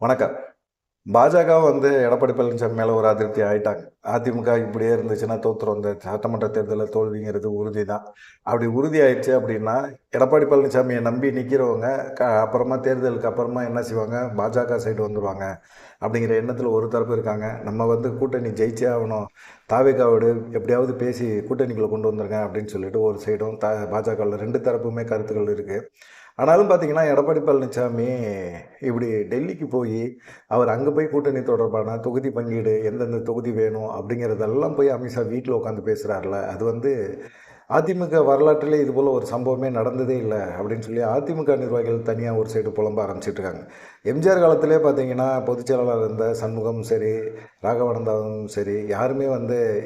வணக்கம். பாஜக எடப்பாடி பழனிசாமி மேல ஒரு அதிருப்தி ஆயிட்டாங்க. அதிமுக இப்படியே இருந்துச்சுன்னா தோத்துரும். இந்த சட்டமன்ற தேர்தல்ல தோல்விங்கிறது உறுதி தான். அப்படி உறுதி ஆயிருச்சு அப்படின்னா, எடப்பாடி பழனிசாமிய நம்பி நிக்கிறவங்க, அப்புறமா தேர்தலுக்கு அப்புறமா என்ன செய்வாங்க, பாஜக சைடு வந்துருவாங்க. அப்படிங்கிற எண்ணத்துல ஒரு தரப்பு இருக்காங்க. நம்ம கூட்டணி ஜெயிச்சே ஆகணும். தாவேகாவோடு எப்படியாவது பேசி கூட்டணிக்குள்ள கொண்டு வந்துருங்க அப்படின்னு சொல்லிட்டு ஒரு சைடும், பாஜகவுல 2 தரப்புமே கருத்துக்கள் இருக்கு. ஆனாலும் பார்த்தீங்கன்னா, எடப்பாடி பழனிசாமி இப்படி டெல்லிக்கு போயி, அவர் அங்க போய் கூட்டணி தொடர்பான தொகுதி பங்கீடு, எந்தெந்த தொகுதி வேணும் அப்படிங்கிறதெல்லாம் போய் அமித்ஷா வீட்ல உட்காந்து பேசுறார்ல, அது அதிமுக வரலாற்றிலே இதுபோல ஒரு சம்பவமே நடந்ததே இல்ல அப்படின்னு சொல்லி அதிமுக நிர்வாகிகள் தனியா ஒரு சைடு புலம்ப ஆரம்பிச்சுட்ருக்காங்க. எம்ஜிஆர் காலத்திலே பார்த்தீங்கன்னா, பொதுச் செயலாளர் இருந்த சண்முகம் சரி, ராகவானந்தாவும் சரி, யாருமே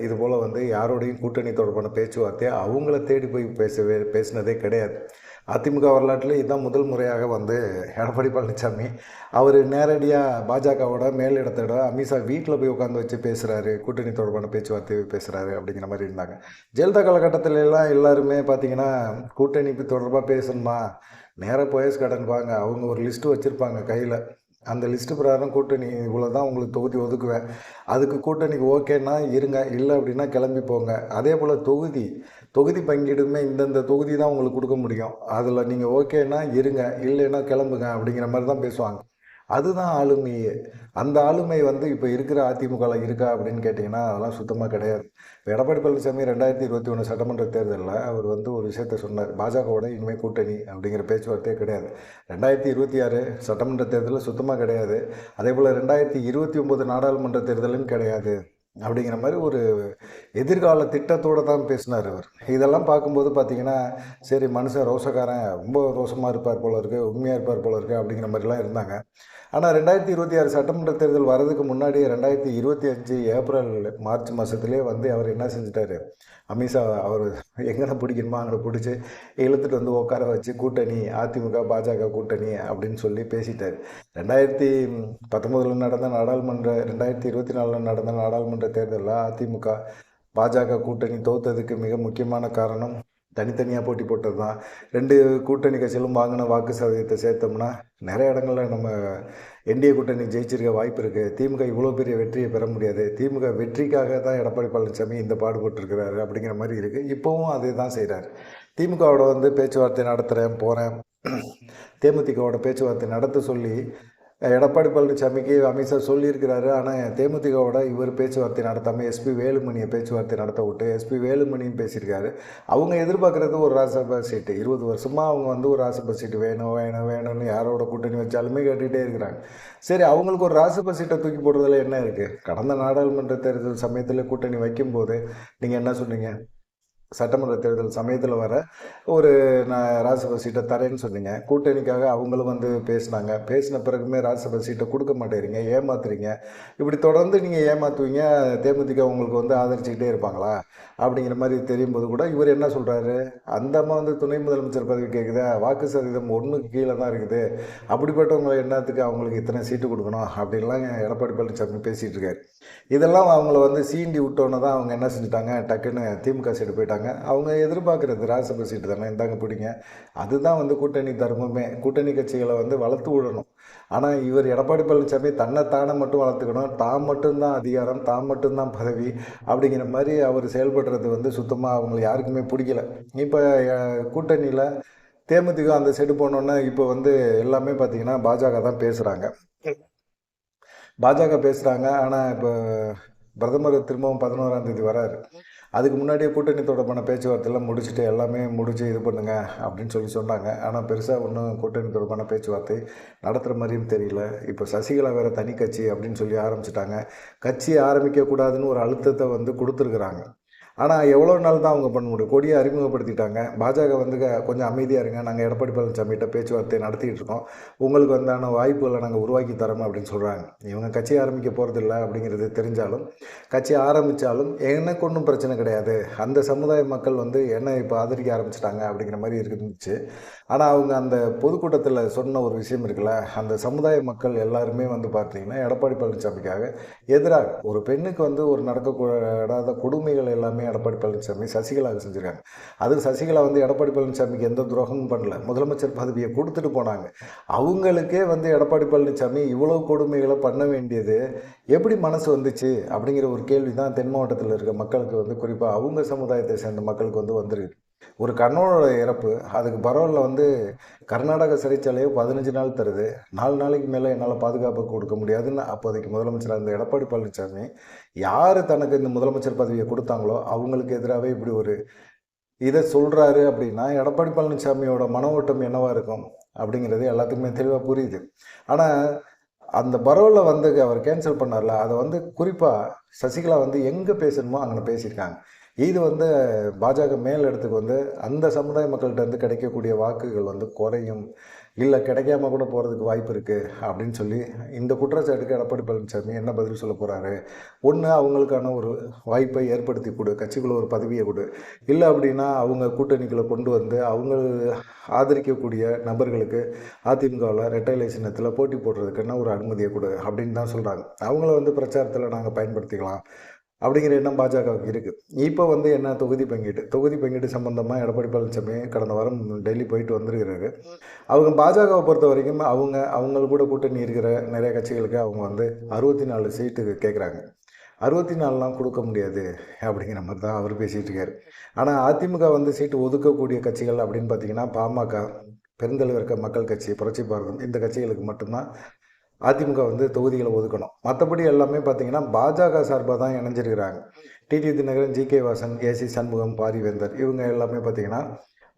இதுபோல யாரோடையும் கூட்டணி தொடர்பான பேச்சுவார்த்தைய அவங்கள தேடி போய் பேசினதே கிடையாது. அதிமுக வரலாற்றிலே இதுதான் முதல் முறையாக எடப்பாடி பழனிசாமி அவர் நேரடியாக பாஜகவோட மேலிடத்தோட அமித்ஷா வீட்டில் போய் உட்காந்து வச்சு பேசுகிறாரு, கூட்டணி தொடர்பான பேச்சுவார்த்தை பேசுகிறாரு அப்படிங்கிற மாதிரி இருந்தாங்க. ஜெயலலிதா காலகட்டத்தில எல்லாம் எல்லாருமே பார்த்தீங்கன்னா, கூட்டணி தொடர்பாக பேசணுமா, நேராக போயஸ் கார்டன் வாங்க, அவங்க ஒரு லிஸ்ட்டு வச்சுருப்பாங்க கையில். அந்த லிஸ்ட்டு பிரகாரம் கூட்டணி இவ்வளோ தான் உங்களுக்கு தொகுதி ஒதுக்குவேன், அதுக்கு கூட்டணிக்கு ஓகேன்னா இருங்க, இல்லை அப்படின்னா கிளம்பி போங்க. அதே போல் தொகுதி பங்கீடுமே இந்தந்த தொகுதி தான் உங்களுக்கு கொடுக்க முடியும், அதில் நீங்கள் ஓகேன்னா இருங்க, இல்லைன்னா கிளம்புங்க அப்படிங்கிற மாதிரி தான் பேசுவாங்க. அதுதான் ஆளுமையே. அந்த ஆளுமை இப்போ இருக்கிற அதிமுகவில் இருக்கா அப்படின்னு கேட்டிங்கன்னா, அதெல்லாம் சுத்தமாக கிடையாது. இப்போ எடப்பாடி பழனிசாமி 2021 சட்டமன்ற தேர்தலில் அவர் ஒரு விஷயத்த சொன்னார். பாஜகவோட இனிமேல் கூட்டணி அப்படிங்கிற பேச்சுவார்த்தையே கிடையாது. 2026 சட்டமன்ற தேர்தலில் சுத்தமாக கிடையாது. அதேபோல் 2029 நாடாளுமன்ற தேர்தலும் கிடையாது. அப்படிங்கிற மாதிரி ஒரு எதிர்கால திட்டத்தோடு தான் பேசினார் அவர். இதெல்லாம் பார்க்கும்போது பார்த்தீங்கன்னா, சரி மனுஷன் ரோசக்காரன், ரொம்ப ரோசமாக இருப்பார் போல இருக்குது, உண்மையாக இருப்பார் போல இருக்குது அப்படிங்கிற மாதிரிலாம் இருந்தாங்க. ஆனால் 2026 சட்டமன்ற தேர்தல் வர்றதுக்கு முன்னாடியே 2025 ஏப்ரல் மார்ச் மாதத்துலேயே அவர் என்ன செஞ்சிட்டாரு, அமித்ஷா அவர் எங்கே பிடிக்கணுமோ அங்கே பிடிச்சி இழுத்துட்டு உட்கார வச்சு கூட்டணி, அதிமுக பாஜக கூட்டணி அப்படின்னு சொல்லி பேசிட்டார். 2019 நடந்த நாடாளுமன்ற 2024 நடந்த நாடாளுமன்ற தேர்தலில் அதிமுக பாஜக கூட்டணி தோத்ததுக்கு மிக முக்கியமான காரணம் தனித்தனியாக போட்டி போட்டது தான். 2 கூட்டணி கட்சிகளும் வாங்கின வாக்கு சதவீதத்தை சேர்த்தோம்னா நிறைய இடங்களில் நம்ம என்டிஏ கூட்டணி ஜெயிச்சிருக்க வாய்ப்பு இருக்குது. திமுக இவ்வளோ பெரிய வெற்றியை பெற முடியாது. திமுக வெற்றிக்காக தான் எடப்பாடி பழனிசாமி இந்த பாடுபட்டுருக்கிறாரு அப்படிங்கிற மாதிரி இருக்குது. இப்போவும் அதே தான் செய்கிறார். திமுகவோட பேச்சுவார்த்தை நடத்துகிறேன் போகிறேன், தேமுதிகவோட பேச்சுவார்த்தை நடத்த சொல்லி எடப்பாடி பழனிசாமிக்கு அமித்ஷா சொல்லியிருக்கிறாரு. ஆனால் தேமுதிகவோட இவர் பேச்சுவார்த்தை நடத்தாமல் எஸ்பி வேலுமணியை பேச்சுவார்த்தை நடத்த விட்டு எஸ்பி வேலுமணியும் பேசியிருக்காரு. அவங்க எதிர்பார்க்குறது ஒரு ராஜ்யசபா சீட்டு. 20 வருஷமாக அவங்க ஒரு ராஜ்யசபா சீட்டு வேணும் வேணும் வேணும்னு யாரோட கூட்டணி வச்சாலுமே கேட்டுகிட்டே இருக்கிறாங்க. சரி, அவங்களுக்கு ஒரு ராஜ்யசபா சீட்டை தூக்கி போடுறதுல என்ன இருக்குது? கடந்த நாடாளுமன்ற தேர்தல் சமயத்தில் கூட்டணி வைக்கும்போது நீங்கள் என்ன சொன்னீங்க? சட்டமன்ற தேர்தல் சமயத்தில் வர ஒரு நான் ராஜ்யசபா சீட்டை தரேன்னு சொன்னீங்க. கூட்டணிக்காக அவங்களும் பேசினாங்க. பேசின பிறகுமே ராஜ்யசபா சீட்டை கொடுக்க மாட்டேறீங்க, ஏமாத்துறீங்க. இப்படி தொடர்ந்து நீங்கள் ஏமாற்றுவீங்க. தேமுதிக உங்களுக்கு ஆதரிச்சுக்கிட்டே இருப்பாங்களா அப்படிங்கிற மாதிரி தெரியும் போது கூட இவர் என்ன சொல்கிறாரு, அந்த அம்மா துணை முதலமைச்சர் பதவி கேட்குது, வாக்கு சதவீதம் 1க்கு கீழே தான் இருக்குது, அப்படிப்பட்டவங்களை என்னத்துக்கு அவங்களுக்கு இத்தனை சீட்டு கொடுக்கணும் அப்படின்லாம் எடப்பாடி பழனிசாமி பேசிகிட்டு இருக்காரு. இதெல்லாம் அவங்கள சீண்டி விட்டோன்னு தான் அவங்க என்ன செஞ்சுட்டாங்க, டக்குன்னு திமுக சைடு போயிட்டாங்க. அவங்க எதிர்பார்க்குறது ராஜ்யசபா சீட்டு தானே, இந்தாங்க பிடிங்க. அதுதான் கூட்டணி தர்மமே. கூட்டணி கட்சிகளை வளர்த்து விடணும். ஆனால் இவர் எடப்பாடி பழனிசாமி தன்னைத்தானே மட்டும் வளர்த்துக்கணும், தான் மட்டும்தான் அதிகாரம், தான் மட்டும்தான் பதவி அப்படிங்கிற மாதிரி அவர் செயல்படுறது சுத்தமாக அவங்களுக்கு யாருக்குமே பிடிக்கல. இப்போ கூட்டணியில் தேமுதிக அந்த சைடு போனோன்னா இப்போ எல்லாமே பார்த்தீங்கன்னா பாஜக தான் பேசுகிறாங்க. பாஜக பேசுகிறாங்க. ஆனால் இப்போ பிரதமர் திரும்பவும் 11ஆம் தேதி வராரு. அதுக்கு முன்னாடியே கூட்டணி தொடர்பான பேச்சுவார்த்தைலாம் முடிச்சுட்டு எல்லாமே முடிச்சு இது பண்ணுங்க அப்படின்னு சொன்னாங்க. ஆனால் பெருசாக ஒன்றும் கூட்டணி தொடர்பான பேச்சுவார்த்தை நடத்துகிற மாதிரியும் தெரியல. இப்போ சசிகலா வேறு தனி கட்சி அப்படின்னு சொல்லி ஆரம்பிச்சிட்டாங்க. கட்சி ஆரம்பிக்கக்கூடாதுன்னு ஒரு அழுத்தத்தை கொடுத்துருக்குறாங்க. ஆனால் எவ்வளோ நாள் தான் அவங்க பண்ண முடியும்? கொடியை அறிமுகப்படுத்திட்டாங்க. பாஜக கொஞ்சம் அமைதியாக இருங்க, நாங்கள் எடப்பாடி பழனிசாமிகிட்ட பேச்சுவார்த்தை நடத்திட்டு இருக்கோம், உங்களுக்கு வாய்ப்புகளை நாங்கள் உருவாக்கி தரோம் அப்படின்னு சொல்கிறாங்க. இவங்க கட்சி ஆரம்பிக்க போகிறதில்ல அப்படிங்கிறது தெரிஞ்சாலும், கட்சி ஆரம்பித்தாலும் எனக்கு ஒன்றும் பிரச்சனை கிடையாது, அந்த சமுதாய மக்கள் என்ன இப்போ ஆதரிக்க ஆரம்பிச்சிட்டாங்க அப்படிங்கிற மாதிரி இருந்துச்சு. ஆனால் அவங்க அந்த பொதுக்கூட்டத்தில் சொன்ன ஒரு விஷயம் இருக்குல்ல, அந்த சமுதாய மக்கள் எல்லாருமே பார்த்தீங்கன்னா எடப்பாடி பழனிசாமிக்காக எதிராக ஒரு பெண்ணுக்கு ஒரு நடக்கக்கூடாத கொடுமைகள் எல்லாமே எல்லாமே எடப்பாடி பழனிசாமி சசிகலாவுக்கு செஞ்சுருக்காங்க. அதுவும் சசிகலா வந்து எடப்பாடி பழனிசாமிக்கு எந்த துரோகமும் பண்ணல. முதலமைச்சர் பதவியை கொடுத்துட்டு போனாங்க. அவங்களுக்கே வந்து எடப்பாடி பழனிசாமி இவ்வளோ கொடுமைகளை பண்ண வேண்டியது எப்படி மனசு வந்துச்சு அப்படிங்கிற ஒரு கேள்வி தான் தென் மாவட்டத்தில் இருக்க மக்களுக்கு வந்து, குறிப்பாக அவங்க சமுதாயத்தை சேர்ந்த மக்களுக்கு வந்து வந்திருக்கு. ஒரு கண்ணோட இறப்பு, அதுக்கு பரவாயில்ல வந்து கர்நாடக சிறைச்சாலையோ 15 நாள் தருது. 4 நாளைக்கு மேலே என்னால் பாதுகாப்பு கொடுக்க முடியாதுன்னு அப்போதைக்கு முதலமைச்சராக இருந்த எடப்பாடி பழனிசாமி, யார் தனக்கு இந்த முதலமைச்சர் பதவியை கொடுத்தாங்களோ அவங்களுக்கு எதிராகவே இப்படி ஒரு இதை சொல்கிறாரு அப்படின்னா, எடப்பாடி பழனிசாமியோட மன ஓட்டம் என்னவா இருக்கும் அப்படிங்கிறது எல்லாத்துக்குமே தெளிவாக புரியுது. ஆனால் அந்த பரோவில் வந்து அவர் கேன்சல் பண்ணார்ல, அதை வந்து குறிப்பாக சசிகலா வந்து எங்கே பேசணுமோ அங்கே பேசியிருக்காங்க. இது வந்து பாஜக மேல் இடத்துக்கு வந்து அந்த சமுதாய மக்கள்கிட்ட வந்து கிடைக்கக்கூடிய வாக்குகள் வந்து குறையும், இல்லை கிடைக்காம கூட போகிறதுக்கு வாய்ப்பு இருக்குது அப்படின்னு சொல்லி இந்த குற்றச்சாட்டுக்கு எடப்பாடி பழனிசாமி என்ன பதில் சொல்ல போகிறாரு? ஒன்று, அவங்களுக்கான ஒரு வாய்ப்பை ஏற்படுத்தி கொடு, கட்சிக்குள்ள ஒரு பதவியை கொடு. இல்லை அப்படின்னா அவங்க கூட்டணிக்குள்ளே கொண்டு வந்து அவங்க ஆதரிக்கக்கூடிய நபர்களுக்கு அதிமுகவில் ரெட்டை இலை சின்னத்தில் போட்டி போடுறதுக்குன்னா ஒரு அனுமதியை கொடு அப்படின்னு தான் சொல்கிறாங்க. அவங்கள வந்து பிரச்சாரத்தில் நாங்கள் பயன்படுத்திக்கலாம் அப்படிங்கிற எண்ணம் பாஜகவுக்கு இருக்குது. இப்போ வந்து என்ன, தொகுதி பங்கீட்டு சம்பந்தமாக எடப்பாடி பழனிசாமி கடந்த வாரம் டெல்லி போயிட்டு வந்திருக்கிறாரு. அவங்க பாஜகவை பொறுத்த வரைக்கும் அவங்களுக்கு கூட கூட்டணி இருக்கிற நிறைய கட்சிகளுக்கு அவங்க வந்து 64 சீட்டு கேட்குறாங்க. 64லாம் கொடுக்க முடியாது அப்படிங்கிற மாதிரி தான் அவர் பேசிகிட்டு இருக்காரு. ஆனால் அதிமுக வந்து சீட்டு ஒதுக்கக்கூடிய கட்சிகள் அப்படின்னு பார்த்தீங்கன்னா பாமக, பெருந்தலைவர் மக்கள் கட்சி, புரட்சி பாரதம், இந்த கட்சிகளுக்கு மட்டும்தான் அதிமுக வந்து தொகுதிகளை ஒதுக்கணும். மற்றபடி எல்லாமே பார்த்தீங்கன்னா பாஜக சார்பாக தான் இணைஞ்சிருக்கிறாங்க. TT Dhinakaran, G K Vasan, AC Shanmugam, Parivendhar, இவங்க எல்லாமே பார்த்தீங்கன்னா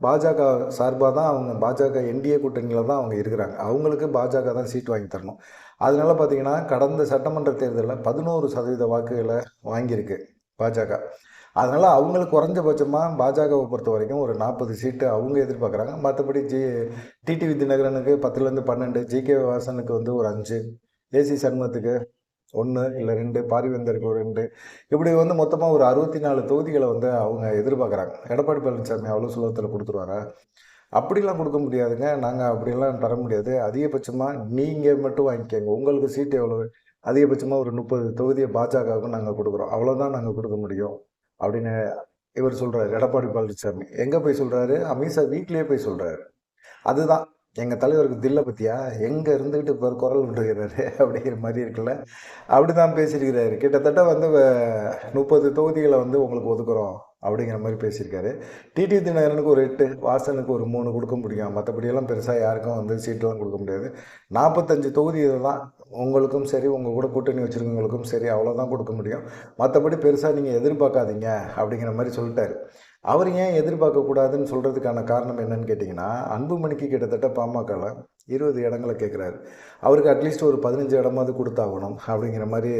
பாஜக சார்பாக தான், அவங்க பாஜக என்டிஏ கூட்டணியில் தான் அவங்க இருக்கிறாங்க. அவங்களுக்கு பாஜக தான் சீட் வாங்கி தரணும். அதனால பார்த்தீங்கன்னா கடந்த சட்டமன்ற தேர்தலில் 11% வாக்குகளை வாங்கியிருக்கு பாஜக. அதனால் அவங்களுக்கு குறைஞ்சபட்சமாக பாஜகவை பொறுத்த வரைக்கும் ஒரு 40 சீட்டு அவங்க எதிர்பார்க்குறாங்க. மற்றபடி டிடிவி தினகரனுக்கு 10லேருந்து 12, ஜி கே வாசனுக்கு வந்து ஒரு 5, ஏசி சண்முகத்துக்கு 1 இல்லை 2, பாரிவேந்தருக்கு ஒரு 2, இப்படி வந்து மொத்தமாக ஒரு 64 தொகுதிகளை வந்து அவங்க எதிர்பார்க்குறாங்க. எடப்பாடி பழனிசாமி அவ்வளோ சுலபத்தில் கொடுத்துருவாரா? அப்படிலாம் கொடுக்க முடியாதுங்க. நாங்கள் அப்படிலாம் தர முடியாது. அதிகபட்சமாக நீங்கள் மட்டும் வாங்கிக்கோங்க. உங்களுக்கு சீட்டு எவ்வளோ? அதிகபட்சமாக ஒரு 30 தொகுதியை பாஜகவுக்கு நாங்கள் கொடுக்குறோம். அவ்வளோதான் நாங்கள் கொடுக்க முடியும் அப்படின்னு இவர் சொல்கிறார். எடப்பாடி பழனிசாமி எங்கே போய் சொல்கிறாரு? அமித்ஷா வீட்லேயே போய் சொல்கிறாரு. அதுதான் எங்கள் தலைவருக்கு தில்லை பற்றியா, எங்கே இருந்துக்கிட்டு இப்போ குரல் விட்டுருக்கிறாரு அப்படிங்கிற மாதிரி இருக்குல்ல, அப்படி தான் பேசியிருக்கிறாரு. கிட்டத்தட்ட வந்து 30 தொகுதிகளை வந்து உங்களுக்கு ஒதுக்குறோம் அப்படிங்கிற மாதிரி பேசியிருக்காரு. டிடி தினகரனுக்கு ஒரு 8, வாசனுக்கு ஒரு 3 கொடுக்க முடியும். மற்றபடியெல்லாம் பெருசாக யாருக்கும் வந்து சீட்டெலாம் கொடுக்க முடியாது. 45 தொகுதி தான் உங்களுக்கும் சரி, உங்கள் கூட கூட்டணி வச்சுருக்கவங்களுக்கும் சரி, அவ்வளோதான் கொடுக்க முடியும். மற்றபடி பெருசாக நீங்கள் எதிர்பார்க்காதீங்க அப்படிங்கிற மாதிரி சொல்லிட்டாரு. அவர் ஏன் எதிர்பார்க்கக்கூடாதுன்னு சொல்கிறதுக்கான காரணம் என்னன்னு கேட்டிங்கன்னா, அன்புமணிக்கு கிட்டத்தட்ட பாமகவில் 20 இடங்களை கேட்குறாரு. அவருக்கு அட்லீஸ்ட் ஒரு 15 இடமாவது கொடுத்தாகணும் அப்படிங்கிற மாதிரி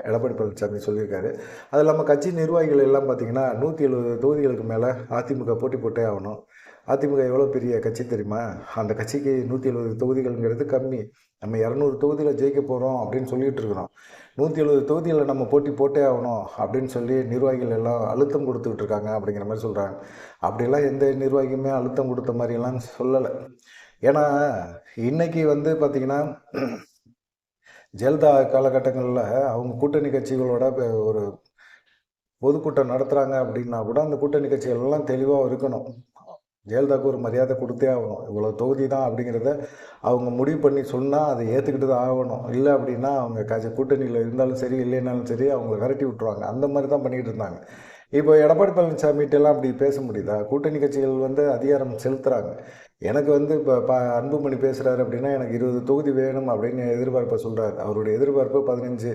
எடப்பாடி பழனிசாமி சொல்லியிருக்காரு. அது இல்லாமல் கட்சி நிர்வாகிகள் எல்லாம் பார்த்திங்கன்னா 170 தொகுதிகளுக்கு மேலே அதிமுக போட்டி போட்டே ஆகணும். அதிமுக எவ்வளோ பெரிய கட்சி தெரியுமா? அந்த கட்சிக்கு 170 தொகுதிகள்ங்கிறது கம்மி. நம்ம 200 தொகுதியில் ஜெயிக்க போகிறோம் அப்படின்னு சொல்லிகிட்டு இருக்கிறோம். 170 தொகுதியில் நம்ம போட்டி போட்டே ஆகணும் அப்படின்னு சொல்லி நிர்வாகிகள் எல்லாம் அழுத்தம் கொடுத்துக்கிட்டு இருக்காங்க அப்படிங்கிற மாதிரி சொல்கிறாங்க. அப்படிலாம் எந்த நிர்வாகியுமே அழுத்தம் கொடுத்த மாதிரியெல்லாம் சொல்லலை. ஏன்னா இன்றைக்கி வந்து பார்த்திங்கன்னா ஜெயலலிதா காலகட்டங்களில் அவங்க கூட்டணி கட்சிகளோட ஒரு பொதுக்கூட்டம் நடத்துகிறாங்க அப்படின்னா கூட அந்த கூட்டணி கட்சிகள் எல்லாம் தெளிவாக இருக்கணும். ஜெயலலிதாவுக்கு ஒரு மரியாதை கொடுத்தே ஆகணும். இவ்வளோ தொகுதி தான் அப்படிங்கிறத அவங்க முடிவு பண்ணி சொன்னால் அதை ஏற்றுக்கிட்டு தான் ஆகணும். இல்லை அப்படின்னா அவங்க கூட்டணியில் இருந்தாலும் சரி, இல்லைனாலும் சரி, அவங்கள விரட்டி விட்ருவாங்க. அந்த மாதிரி தான் பண்ணிக்கிட்டு இருந்தாங்க. இப்போ எடப்பாடி பழனிசாமிகிட்டெல்லாம் அப்படி பேச முடியுதா? கூட்டணி கட்சிகள் வந்து அதிகாரம் செலுத்துகிறாங்க. எனக்கு வந்து இப்போ அன்புமணி பேசுகிறாரு அப்படின்னா எனக்கு 20 தொகுதி வேணும் அப்படின்னு எதிர்பார்ப்பை சொல்கிறார். அவருடைய எதிர்பார்ப்பு 15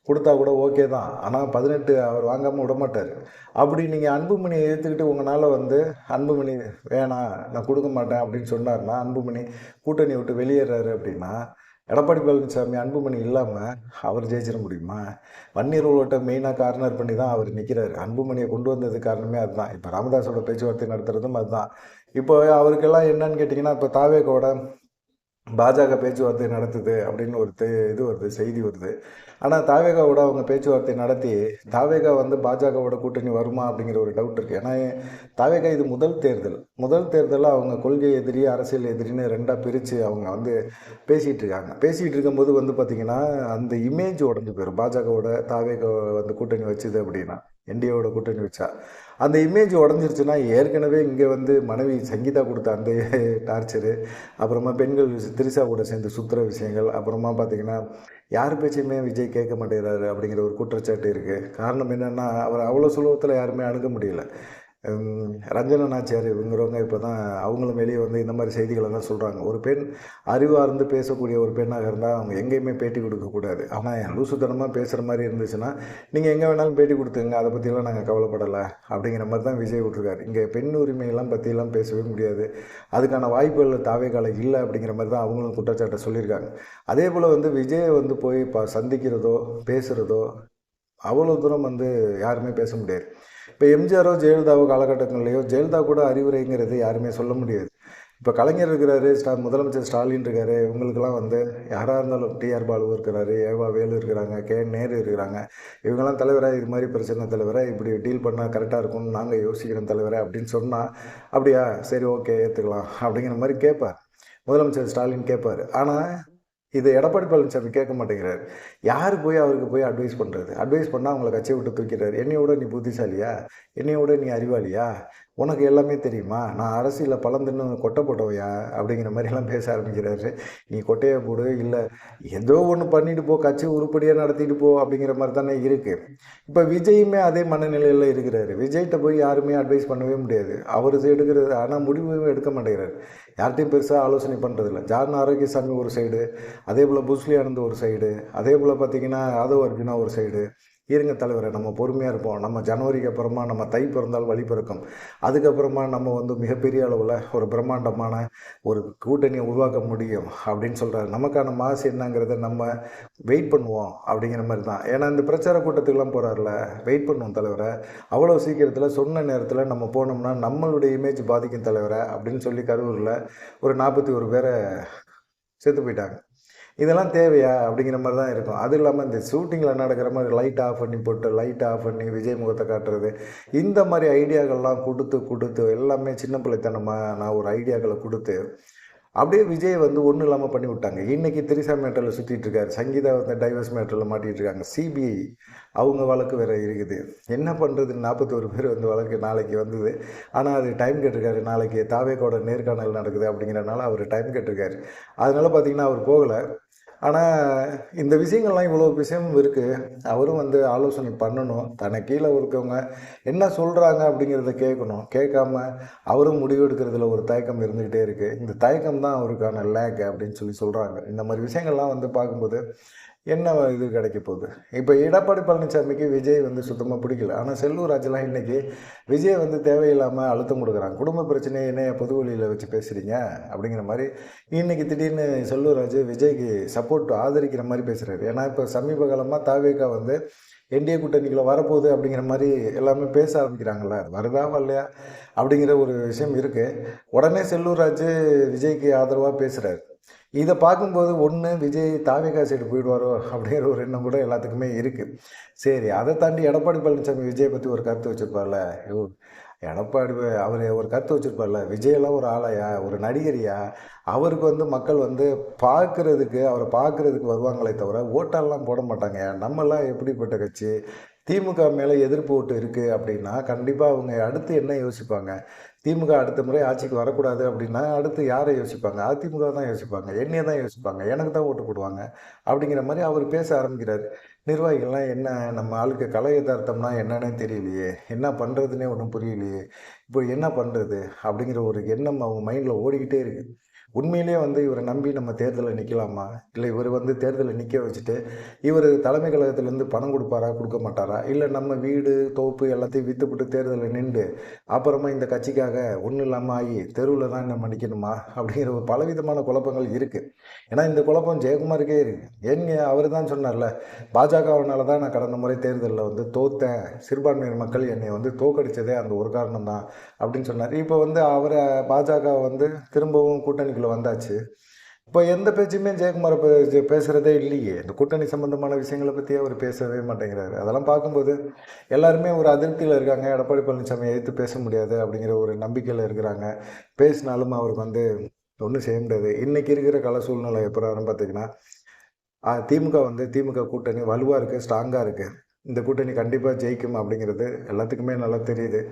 கொடுத்தா கூட ஓகே தான். ஆனால் 18 அவர் வாங்காமல் விடமாட்டார். அப்படி நீங்கள் அன்புமணியை ஏற்றுக்கிட்டு உங்களால் வந்து அன்புமணி வேணாம், நான் கொடுக்க மாட்டேன் அப்படின்னு சொன்னார்னா, அன்புமணி கூட்டணி விட்டு வெளியேறாரு அப்படின்னா, எடப்பாடி பழனிசாமி அன்புமணி இல்லாமல் அவர் ஜெயிச்சிட முடியுமா? வன்னியர் ஓட்டை மெயினாக கார்னர் பண்ணி தான் அவர் நிற்கிறாரு. அன்புமணியை கொண்டு வந்தது காரணமே அதுதான். இப்போ ராமதாஸோட பேச்சுவார்த்தை நடத்துகிறதும் அதுதான். இப்போ அவருக்கெல்லாம் என்னன்னு கேட்டிங்கன்னா, இப்போ தாவேகோட பாஜக பேச்சுவார்த்தை நடத்துது அப்படின்னு ஒரு இது வருது, செய்தி வருது. ஆனால் தாவேகாவோட அவங்க பேச்சுவார்த்தை நடத்தி தாவேகா வந்து பாஜகவோட கூட்டணி வருமா அப்படிங்கிற ஒரு டவுட் இருக்குது. ஏன்னா தாவேகா இது முதல் தேர்தலில் அவங்க கொள்கை எதிரி, அரசியல் எதிரின்னு 2ஆக பிரித்து அவங்க வந்து பேசிகிட்டு இருக்காங்க. பேசிகிட்டு இருக்கும்போது வந்து பார்த்திங்கன்னா அந்த இமேஜ் உடஞ்சி போயிடும். பாஜகவோட தாவேகா வந்து கூட்டணி வச்சுது அப்படின்னா என்டிஏவோட கூட்டணி வச்சா. அந்த இமேஜ் உடஞ்சிருச்சுன்னா ஏற்கனவே இங்கே வந்து மனைவி சங்கீதா கொடுத்த அந்த டார்ச்சரு, அப்புறமா பெண்கள் திரிஷா கூட சேர்ந்து சுற்றுற விஷயங்கள், அப்புறமா பார்த்தீங்கன்னா யார் பேச்சையுமே விஜய் கேட்க மாட்டேங்கிறாரு அப்படிங்கிற ஒரு குற்றச்சாட்டு இருக்குது. காரணம் என்னென்னா அவர் அவ்வளோ சுலபத்தில் யாருமே அணுக முடியல. ரஞ்சனா நாச்சியார் இவங்கிறவங்க இப்போ தான் அவங்களும் வெளியே வந்து இந்த மாதிரி செய்திகளை தான் சொல்கிறாங்க. ஒரு பெண் அறிவார்ந்து பேசக்கூடிய ஒரு பெண்ணாக இருந்தால் அவங்க எங்கேயுமே பேட்டி கொடுக்கக்கூடாது. ஆனால் லூசுத்தனமாக பேசுகிற மாதிரி இருந்துச்சுன்னா நீங்கள் எங்கே வேணாலும் பேட்டி கொடுத்துங்க, அதை பற்றிலாம் நாங்கள் கவலைப்படலை அப்படிங்கிற மாதிரி தான் விஜய் விட்டுருக்காரு. இங்கே பெண் உரிமையெல்லாம் பற்றியெல்லாம் பேசவே முடியாது, அதுக்கான வாய்ப்புகள் தாவேக்கால இல்லை அப்படிங்கிற மாதிரி தான் அவங்களும் குற்றச்சாட்டை சொல்லியிருக்காங்க. அதே போல் வந்து விஜயை வந்து போய் சந்திக்கிறதோ பேசுகிறதோ அவ்வளோ தூரம் வந்து யாருமே பேச முடியாது. இப்போ எம்ஜிஆரோ ஜெயலலிதாவோ காலகட்டங்கள்லையோ ஜெயலலிதா கூட அறிவுரைங்கிறது யாருமே சொல்ல முடியாது. இப்போ கலைஞர் இருக்கிறாரு, முதலமைச்சர் ஸ்டாலின் இருக்காரு, இவங்களுக்கெல்லாம் வந்து யாராக இருந்தாலும் டிஆர் பாலு இருக்கிறாரு, ஏவா வேலு இருக்கிறாங்க, கே நேரு இருக்கிறாங்க, இவங்கெல்லாம் தலைவராக இது மாதிரி பிரச்சனை தலைவராக இப்படி டீல் பண்ணால் கரெக்டாக இருக்கும்னு நாங்கள் யோசிக்கிறோம் தலைவரை அப்படின்னு சொன்னால், அப்படியா சரி ஓகே ஏற்றுக்கலாம் அப்படிங்கிற மாதிரி கேட்பார் முதலமைச்சர் ஸ்டாலின் கேட்பார். ஆனால் இது எடப்பாடி பழனிசாமி கேட்க மாட்டேங்கிறாரு. யார் போய் அவருக்கு போய் அட்வைஸ் பண்ணுறது? அட்வைஸ் பண்ணால் அவங்கள கட்சியை விட்டு தூக்கிறாரு. என்னையோட நீ புத்திசாலியா, என்னையோட நீ அறிவாளியா, உனக்கு எல்லாமே தெரியுமா, நான் அரசியலில் பலந்துன்னு கொட்டை போட்டவையா அப்படிங்கிற மாதிரிலாம் பேச ஆரம்பிக்கிறாரு. நீ கொட்டையை போடு, இல்லை ஏதோ ஒன்று பண்ணிட்டு போ, கட்சி உருப்படியாக நடத்திட்டு போ அப்படிங்கிற மாதிரி தானே இருக்குது. இப்போ விஜயுமே அதே மனநிலையில் இருக்கிறாரு. விஜய்கிட்ட போய் யாருமே அட்வைஸ் பண்ணவே முடியாது. அவர் எடுக்கிறது ஆனால் முடிவும் எடுக்க மாட்டேங்கிறார். யார்கிட்டையும் பெருசாக ஆலோசனை பண்ணுறதில்ல. ஜான் ஆரோக்கியசாமி ஒரு சைடு, அதே போல் புஸ்லி ஆனந்த் ஒரு சைடு, அதே போல் பார்த்திங்கன்னா ஆதவ் அர்ஜுனா ஒரு சைடு. இருங்க தலைவரை, நம்ம பொறுமையாக இருப்போம், நம்ம ஜனவரிக்கு அப்புறமா நம்ம தை பிறந்தால் வழி பிறக்கும், அதுக்கப்புறமா நம்ம வந்து மிகப்பெரிய அளவில் ஒரு பிரம்மாண்டமான ஒரு கூட்டணியை உருவாக்க முடியும் அப்படின்னு சொல்கிறாரு. நமக்கான மாசு என்னங்கிறத நம்ம வெயிட் பண்ணுவோம் அப்படிங்கிற மாதிரி தான். ஏன்னா இந்த பிரச்சார கூட்டத்துக்கெல்லாம் போகிறார்ல, வெயிட் பண்ணுவோம் தலைவரை, அவ்வளோ சீக்கிரத்தில் சொன்ன நேரத்தில் நம்ம போனோம்னா நம்மளுடைய இமேஜ் பாதிக்கும் தலைவரை அப்படின்னு சொல்லி கரூரில் ஒரு 41 பேரை செத்து போயிட்டாங்க. இதெல்லாம் தேவையா அப்படிங்கிற மாதிரி தான் இருக்கும். அது இல்லாமல் இந்த ஷூட்டிங்கில் நடக்கிற மாதிரி லைட் ஆஃப் பண்ணி போட்டு லைட் ஆஃப் பண்ணி விஜய் முகத்தை காட்டுறது, இந்த மாதிரி ஐடியாக்கள்லாம் கொடுத்து எல்லாமே சின்ன பிள்ளைத்தனமாக நான் ஒரு ஐடியாக்களை கொடுத்து அப்படியே விஜய் வந்து ஒன்றும் இல்லாமல் பண்ணி விட்டாங்க. இன்றைக்கி திரிஷா மேட்டரில் சுற்றிட்டு இருக்காரு, சங்கீதா வந்து டைவர்ஸ் மேட்டரில் மாட்டிகிட்டு இருக்காங்க. சிபிஐ அவங்க வழக்கு வேறு இருக்குது. என்ன பண்ணுறது, 41 பேர் வந்து வழக்கு நாளைக்கு வந்தது. ஆனால் அது டைம் கேட்டிருக்காரு. நாளைக்கு தாவேக்கோட நேர்காணல் நடக்குது அப்படிங்கிறனால அவர் டைம் கேட்டிருக்காரு. அதனால் பார்த்திங்கன்னா அவர் போகலை. ஆனால் இந்த விஷயங்கள்லாம் இவ்வளோ விஷயம் இருக்குது. அவரும் வந்து ஆலோசனை பண்ணணும். தன்னை கீழே இருக்கவங்க என்ன சொல்கிறாங்க அப்படிங்கிறத கேட்கணும். கேட்காம அவரும் முடிவு எடுக்கிறதுல ஒரு தயக்கம் இருந்துக்கிட்டே இருக்குது. இந்த தயக்கம் தான் அவருக்கான லேக் அப்படின்னு சொல்கிறாங்க. இந்த மாதிரி விஷயங்கள்லாம் வந்து பார்க்கும்போது என்ன இது கிடைக்க போகுது. இப்போ எடப்பாடி பழனிசாமிக்கு விஜய் வந்து சுத்தமாக பிடிக்கல. ஆனால் செல்லூர் ராஜெலாம் இன்றைக்கி விஜய் வந்து தேவையில்லாமல் அழுத்தம் கொடுக்குறாங்க. குடும்ப பிரச்சனையை என்ன பொது வழியில் வச்சு பேசுகிறீங்க அப்படிங்கிற மாதிரி இன்றைக்கி திடீர்னு செல்லூர் ராஜு விஜய்க்கு சப்போர்ட் ஆதரிக்கிற மாதிரி பேசுகிறாரு. ஏன்னா இப்போ சமீப காலமாக தாவேகா வந்து என்டிஏ கூட்டணிக்குள்ளே வரப்போகுது அப்படிங்கிற மாதிரி எல்லாமே பேச ஆரம்பிக்கிறாங்கள, வருதா வரலையா அப்படிங்கிற ஒரு விஷயம் இருக்குது. உடனே செல்லூர் ராஜு விஜய்க்கு ஆதரவாக பேசுகிறாரு. இதை பார்க்கும்போது ஒன்று விஜய் தாவேகா சைடு போயிடுவாரோ அப்படிங்கிற ஒரு எண்ணம் கூட எல்லாத்துக்குமே இருக்குது. சரி, அதை தாண்டி எடப்பாடி பழனிசாமி விஜய் பற்றி ஒரு கருத்து வச்சுருப்பார்ல, எடப்பாடி அவர் ஒரு கருத்து வச்சுருப்பார்ல, விஜயெல்லாம் ஒரு ஆளையா, ஒரு நடிகரியா, அவருக்கு வந்து மக்கள் வந்து அவரை பார்க்குறதுக்கு வருவாங்களே தவிர ஓட்டெல்லாம் போட மாட்டாங்க. நம்மெல்லாம் எப்படிப்பட்ட கட்சி, திமுக மேலே எதிர்ப்பு ஓட்டு இருக்குது அப்படின்னா கண்டிப்பாக அவங்க அடுத்து என்ன யோசிப்பாங்க, திமுக அடுத்த முறை ஆட்சிக்கு வரக்கூடாது அப்படின்னா அடுத்து யாரை யோசிப்பாங்க, அதிமுக தான் யோசிப்பாங்க, என்னையை தான் யோசிப்பாங்க, எனக்கு தான் ஓட்டு போடுவாங்க அப்படிங்கிற மாதிரி அவர் பேச ஆரம்பிக்கிறார். நிர்வாகிகள்லாம் என்ன, நம்ம ஆளுக்கு கலை யதார்த்தம்னா என்னன்னே தெரியலையே, என்ன பண்ணுறதுனே ஒன்றும் புரியலையே, இப்போ என்ன பண்ணுறது அப்படிங்கிற ஒரு எண்ணம் அவங்க மைண்டில் ஓடிக்கிட்டே இருக்குது. உண்மையிலே வந்து இவரை நம்பி நம்ம தேர்தலில் நிற்கலாமா, இல்லை இவர் வந்து தேர்தலில் நிற்க வச்சுட்டு இவர் தலைமை கழகத்திலேருந்து பணம் கொடுப்பாரா கொடுக்க மாட்டாரா, இல்லை நம்ம வீடு தோப்பு எல்லாத்தையும் விற்றுப்பட்டு தேர்தலில் நின்று அப்புறமா இந்த கட்சிக்காக ஒன்றும் இல்லாமல் ஆகி தெருவில் தான் நம்ம நிற்கணுமா அப்படிங்கிற ஒரு பலவிதமான குழப்பங்கள் இருக்குது. ஏன்னா இந்த குழப்பம் ஜெயக்குமாருக்கே இருக்குது. ஏங்க அவர் தான் சொன்னார்ல, பாஜகவினால தான் நான் கடந்த முறை தேர்தலில் வந்து தோத்தேன், சிறுபான்மையினர் மக்கள் என்னை வந்து தோக்கடித்ததே அந்த ஒரு காரணம் தான் அப்படின்னு சொன்னார். இப்போ வந்து அவரை பாஜக வந்து திரும்பவும் கூட்டணிக்குள்ளே வந்தாச்சு. இப்போ எந்த பேச்சுமே ஜெயக்குமாரை பேசுகிறதே இல்லையே. இந்த கூட்டணி சம்பந்தமான விஷயங்களை பற்றி அவர் பேசவே மாட்டேங்கிறாரு. அதெல்லாம் பார்க்கும்போது எல்லாருமே ஒரு அதிருப்தியில் இருக்காங்க. எடப்பாடி பழனிசாமி எதிர்த்து பேச முடியாது அப்படிங்கிற ஒரு நம்பிக்கையில் இருக்கிறாங்க. பேசினாலும் அவருக்கு வந்து ஒன்றும் செய்ய முடியாது. இன்றைக்கி இருக்கிற கள சூழ்நிலை எப்படின்னு பார்த்தீங்கன்னா, திமுக கூட்டணி வலுவாக இருக்குது, ஸ்ட்ராங்காக இருக்குது. இந்த கூட்டணி கண்டிப்பாக ஜெயிக்கும் அப்படிங்கிறது எல்லாத்துக்குமே நல்லா தெரியுது.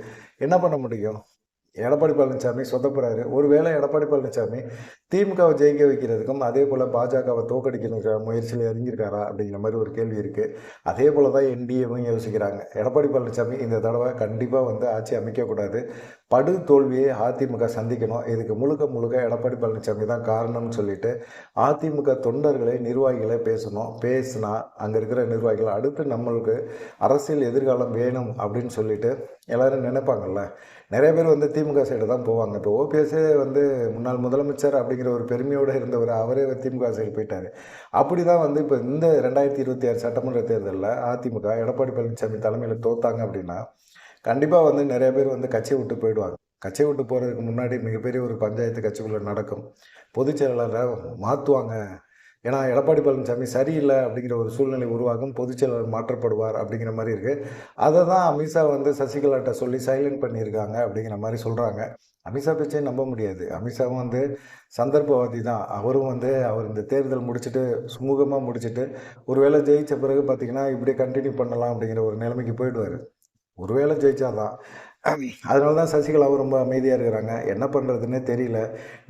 என்ன பண்ண முடியும்? எடப்பாடி பழனிசாமி சொதப்புறாரு. ஒருவேளை எடப்பாடி பழனிசாமி திமுகவை ஜெயிக்க வைக்கிறதுக்கும், அதேபோல பாஜகவை தோற்கடிக்கணுங்கிற முயற்சியில இறங்கியிருக்காரா? அப்படிங்கிற மாரி ஒரு கேள்வி இருக்கு. அதேபோல தான் என்டிஏவும் யோசிக்கிறாங்க. எடப்பாடி பழனிசாமி இந்த தடவை கண்டிப்பா வந்து ஆட்சி அமைக்கக்கூடாது. படு தோல்வியை அதிமுக சந்திக்கணும். இதுக்கு முழுக்க முழுக்க எடப்பாடி பழனிசாமி தான் காரணம்னு சொல்லிட்டு, அதிமுக தொண்டர்களை, நிர்வாகிகளை பேசணும். பேசினா அங்க இருக்கிற நிர்வாகிகள் அடுத்து நம்மளுக்கு அரசியல் எதிர்காலம் வேணும் அப்படின்னு சொல்லிட்டு எல்லாரும் நினைப்பாங்கல்ல. நிறைய பேர் வந்து திமுக சைடு தான் போவாங்க. இப்போ ஓபிஎஸ்ஸே வந்து முன்னாள் முதலமைச்சர் அப்படிங்கிற ஒரு பெருமையோடு இருந்தவர், அவரே திமுக சைடு போயிட்டாரு. அப்படி தான் வந்து இப்போ இந்த 2026 சட்டமன்ற தேர்தலில் அதிமுக எடப்பாடி பழனிசாமி தலைமையில் தோத்தாங்க அப்படின்னா, கண்டிப்பாக வந்து நிறைய பேர் வந்து கட்சியை விட்டு போயிடுவாங்க. கட்சியை விட்டு போகிறதுக்கு முன்னாடி மிகப்பெரிய ஒரு பஞ்சாயத்து கட்சிக்குள்ளே நடக்கும். பொதுச் செயலாளரை மாற்றுவாங்க. ஏன்னா எடப்பாடி பழனிசாமி சரியில்லை அப்படிங்கிற ஒரு சூழ்நிலை உருவாகும். பொதுச் செயலாளர் மாற்றப்படுவார் அப்படிங்கிற மாதிரி இருக்குது. அதை தான் அமித்ஷா வந்து சசிகலாட்ட சொல்லி சைலண்ட் பண்ணியிருக்காங்க அப்படிங்கிற மாதிரி சொல்கிறாங்க. அமித்ஷா பேச்சையும் நம்ப முடியாது. அமித்ஷாவும் வந்து சந்தர்ப்பவாதி தான். அவரும் வந்து அவர் இந்த தேர்தல் முடிச்சுட்டு சுமூகமாக முடிச்சுட்டு ஒருவேளை ஜெயித்த பிறகு பார்த்தீங்கன்னா இப்படியே கண்டினியூ பண்ணலாம் அப்படிங்கிற ஒரு நிலைமைக்கு போயிடுவார். ஒருவேளை ஜெயிச்சாதான். அதனால தான் சசிகலாவும் ரொம்ப அமைதியாக இருக்கிறாங்க. என்ன பண்ணுறதுன்னே தெரியல.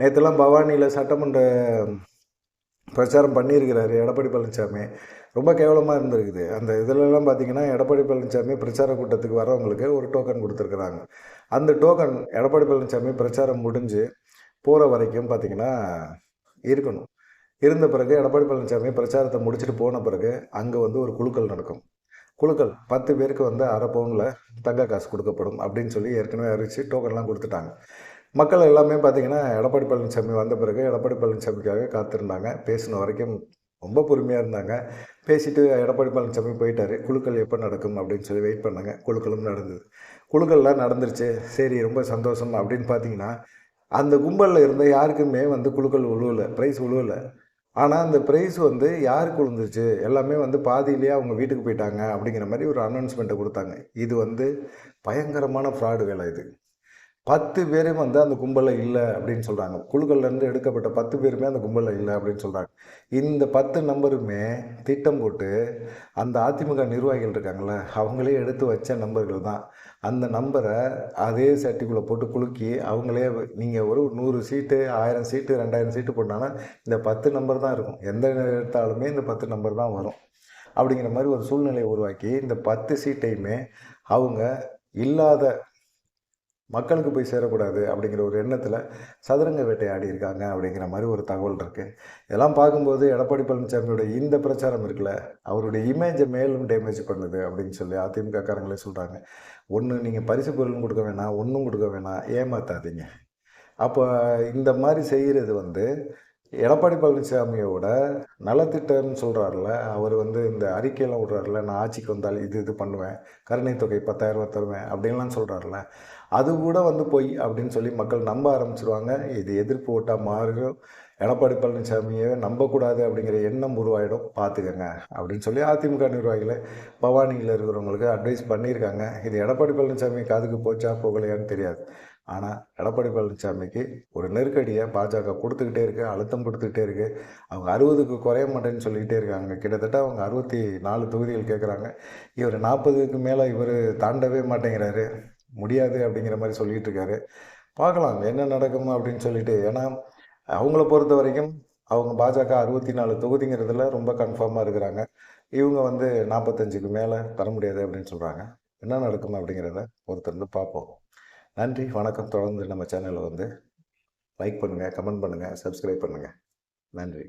நேற்றுலாம் பவானியில் சட்டமன்ற பிரச்சாரம் பண்ணியிருக்கிறாரு எடப்பாடி பழனிசாமி. ரொம்ப கேவலமாக இருந்திருக்குது. அந்த இதிலெல்லாம் பார்த்தீங்கன்னா எடப்பாடி பழனிசாமி பிரச்சார கூட்டத்துக்கு வரவங்களுக்கு ஒரு டோக்கன் கொடுத்துருக்குறாங்க. அந்த டோக்கன் எடப்பாடி பழனிசாமி பிரச்சாரம் முடிஞ்சு போகிற வரைக்கும் பார்த்தீங்கன்னா இருக்கணும். இருந்த பிறகு எடப்பாடி பழனிசாமி பிரச்சாரத்தை முடிச்சுட்டு போன பிறகு அங்கே வந்து ஒரு குழுக்கள் நடக்கும். குழுக்கள் 10 பேருக்கு வந்து அரை பவுனில் தங்க காசு கொடுக்கப்படும் அப்படின்னு சொல்லி ஏற்கனவே அறிவித்து டோக்கன்லாம் கொடுத்துட்டாங்க. மக்கள் எல்லாமே பார்த்திங்கன்னா எடப்பாடி பழனிசாமி வந்த பிறகு எடப்பாடி பழனிசாமிக்காக காத்திருந்தாங்க. பேசின வரைக்கும் ரொம்ப பொறுமையாக இருந்தாங்க. பேசிட்டு எடப்பாடி பழனிசாமி போயிட்டார். குழுக்கள் எப்போ நடக்கும் அப்படின்னு சொல்லி வெயிட் பண்ணாங்க. குழுக்களும் நடந்தது. குழுக்கள்லாம் நடந்துருச்சு. சரி ரொம்ப சந்தோஷம் அப்படின்னு பார்த்தீங்கன்னா, அந்த கும்பலில் இருந்த யாருக்குமே வந்து குழுக்கள் உழுவலை, ப்ரைஸ் உழுவலை. ஆனால் அந்த ப்ரைஸ் வந்து யாருக்கு விழுந்துருச்சு, எல்லாமே வந்து பாதியிலேயே அவங்க வீட்டுக்கு போயிட்டாங்க அப்படிங்கிற மாதிரி ஒரு அனௌன்ஸ்மெண்ட்டை கொடுத்தாங்க. இது வந்து பயங்கரமான ஃப்ராடு வேலை இது. 10 பேரும் வந்து அந்த கும்பலில் இல்லை அப்படின்னு சொல்கிறாங்க. குழுக்கள்லேருந்து எடுக்கப்பட்ட 10 பேருமே அந்த கும்பலில் இல்லை அப்படின்னு சொல்கிறாங்க. இந்த 10 நம்பருமே திட்டம் போட்டு அந்த அதிமுக நிர்வாகிகள் இருக்காங்கள, அவங்களே எடுத்து வச்ச நம்பர்கள் தான். அந்த நம்பரை அதே சட்டிக்குள்ளே போட்டு குலுக்கி அவங்களே நீங்கள் ஒரு 100 சீட்டு 1000 சீட்டு 2000 சீட்டு போட்டாங்கன்னா இந்த 10 நம்பர் தான் இருக்கும். எந்த எடுத்தாலுமே இந்த 10 நம்பர் தான் வரும். அப்படிங்கிற மாதிரி ஒரு சூழ்நிலையை உருவாக்கி இந்த 10 சீட்டையுமே அவங்க இல்லாத மக்களுக்கு போய் சேரக்கூடாது அப்படிங்கிற ஒரு எண்ணத்தில் சதுரங்க வேட்டை ஆடி இருக்காங்க அப்படிங்கிற மாதிரி ஒரு தகவல் இருக்குது. இதெல்லாம் பார்க்கும்போது எடப்பாடி பழனிசாமியோட இந்த பிரச்சாரம் இருக்குல்ல, அவருடைய இமேஜை மேலும் டேமேஜ் பண்ணுது அப்படின்னு சொல்லி அதிமுக காரங்களே சொல்கிறாங்க. ஒன்று நீங்கள் பரிசு பொருளும் கொடுக்க வேணாம், ஒன்றும் கொடுக்க வேணாம், ஏமாத்தாதீங்க. அப்போ இந்த மாதிரி செய்கிறது வந்து எடப்பாடி பழனிசாமியோட நலத்திட்டம்னு சொல்கிறாருல, அவர் வந்து இந்த அறிக்கையெல்லாம் விட்றாருல, நான் ஆட்சிக்கு வந்தால் இது பண்ணுவேன், கருணை தொகை 10,000 ரூபா தருவேன் அப்படின்லாம் சொல்கிறாருல, அது கூட வந்து பொய் அப்படின்னு சொல்லி மக்கள் நம்ப ஆரம்பிச்சிருவாங்க. இது எதிர்ப்பு ஓட்டாக மாறும். எடப்பாடி பழனிசாமியை நம்பக்கூடாது அப்படிங்கிற எண்ணம் உருவாயிடும், பார்த்துக்கங்க அப்படின்னு சொல்லி அதிமுக நிர்வாகிகளை பவானியில் இருக்கிறவங்களுக்கு அட்வைஸ் பண்ணியிருக்காங்க. இது எடப்பாடி பழனிசாமி காதுக்கு போச்சா போகலையான்னு தெரியாது. ஆனால் எடப்பாடி பழனிசாமிக்கு ஒரு நெருக்கடியை பாஜக கொடுத்துக்கிட்டே இருக்குது, அழுத்தம் கொடுத்துக்கிட்டே இருக்குது. அவங்க 60க்கு குறைய மாட்டேன்னு சொல்லிக்கிட்டே இருக்காங்க. கிட்டத்தட்ட அவங்க 64 தொகுதிகள் கேட்குறாங்க. இவர் 40க்கு மேலே இவர் தாண்டவே மாட்டேங்கிறாரு, முடியாது அப்படிங்கிற மாதிரி சொல்லிகிட்டு இருக்காரு. பார்க்கலாம் என்ன நடக்கும் அப்படின்னு சொல்லிட்டு. ஏன்னா அவங்கள பொறுத்த வரைக்கும் அவங்க பாஜக 64 தொகுதிங்கிறதுல ரொம்ப கன்ஃபார்மாக இருக்கிறாங்க. இவங்க வந்து 45க்கு மேலே தர முடியாது அப்படின்னு சொல்கிறாங்க. என்ன நடக்கும் அப்படிங்கிறத பொறுத்திருந்து பார்ப்போம். நன்றி, வணக்கம். தொடர்ந்து நம்ம சேனலை வந்து லைக் பண்ணுங்கள், கமெண்ட் பண்ணுங்கள், சப்ஸ்கிரைப் பண்ணுங்கள். நன்றி.